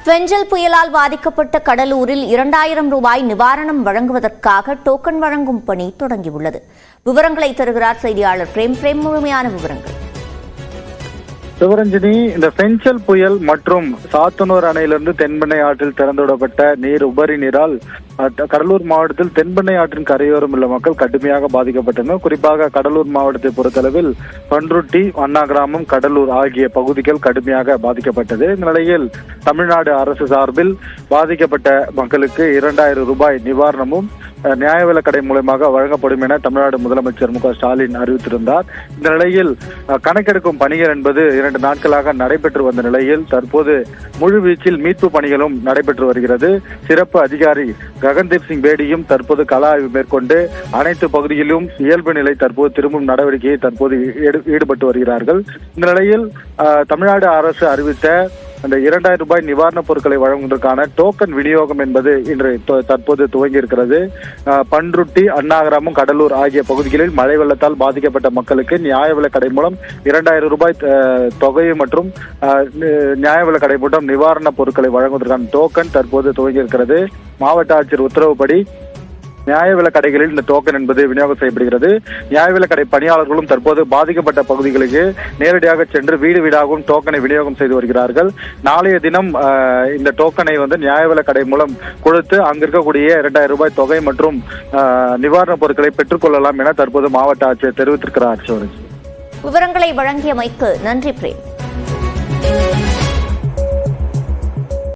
பெஞ்சல் புயலால் பாதிக்கப்பட்ட கடலூரில் 2000 ரூபாய் நிவாரணம் வழங்குவதற்காக டோக்கன் வழங்கும் பணி தொடங்கியுள்ளது. விவரங்களை தருகிறார் செய்தியாளர் பிரேம். முழுமையான விவரங்கள். சிவரஞ்சனி, இந்த பெஞ்சல் புயல் மற்றும் சாத்தனூர் அணையிலிருந்து தென்பெண்ணை ஆற்றில் திறந்துவிடப்பட்ட நீர் உபரி நீரால் கடலூர் மாவட்டத்தில் தென்பெண்ணை ஆற்றின் கரையோரம் உள்ள மக்கள் கடுமையாக பாதிக்கப்பட்டனர். குறிப்பாக கடலூர் மாவட்டத்தை பொறுத்தளவில் பன்ருட்டி, அண்ணா கிராமம், கடலூர் ஆகிய பகுதிகள் கடுமையாக பாதிக்கப்பட்டது. இந்த நிலையில் தமிழ்நாடு அரசு சார்பில் பாதிக்கப்பட்ட மக்களுக்கு 2000 ரூபாய் நிவாரணமும் நியாய விலைக் கடை மூலமாக வழங்கப்படும் என தமிழ்நாடு முதலமைச்சர் மு க ஸ்டாலின் அறிவித்திருந்தார். இந்த நிலையில் கணக்கெடுக்கும் பணிகள் என்பது 2 நாட்களாக நடைபெற்று வந்த நிலையில் தற்போது முழுவீச்சில் மீட்பு பணிகளும் நடைபெற்று வருகிறது. சிறப்பு அதிகாரி ககன்தீப் சிங் பேடியும் தற்போது கள ஆய்வு மேற்கொண்டு அனைத்து பகுதிகளிலும் இயல்பு நிலை தற்போது திரும்பும் நடவடிக்கையை தற்போது ஈடுபட்டு வருகிறார்கள். இந்த நிலையில் தமிழ்நாடு அரசு அறிவித்த அந்த 2000 ரூபாய் நிவாரணப் பொருட்களை வழங்குவதற்கான டோக்கன் விநியோகம் என்பது இன்று தற்போது துவங்கி இருக்கிறது. பன்ருட்டி, அண்ணா கிராமம், கடலூர் ஆகிய பகுதிகளில் மழை வெள்ளத்தால் பாதிக்கப்பட்ட மக்களுக்கு நியாய விலைக் கடை மூலம் 2000 ரூபாய் தொகை மற்றும் நியாய விலைக் கடை மூலம் நிவாரணப் பொருட்களை வழங்குவதற்கான டோக்கன் தற்போது துவங்கி இருக்கிறது. மாவட்ட ஆட்சியர் உத்தரவுப்படி நியாய விலைக் கடைகளில் இந்த டோக்கன் என்பது விநியோகம் செய்யப்படுகிறது. நியாய விலைக் கடை பணியாளர்களும் தற்போது பாதிக்கப்பட்ட பகுதிகளுக்கு நேரடியாக சென்று வீடு வீடாகவும் டோக்கனை விநியோகம் செய்து வருகிறார்கள். நாளைய தினம் இந்த டோக்கனை நியாய விலைக் கடை மூலம் கொடுத்து அங்கிருக்கக்கூடிய 2000 ரூபாய் தொகை மற்றும் நிவாரணப் பொருட்களை பெற்றுக்கொள்ளலாம் என தற்போது மாவட்ட ஆட்சியர் தெரிவித்திருக்கிறார். விவரங்களை வழங்கியமைக்கு நன்றி பிரேம்.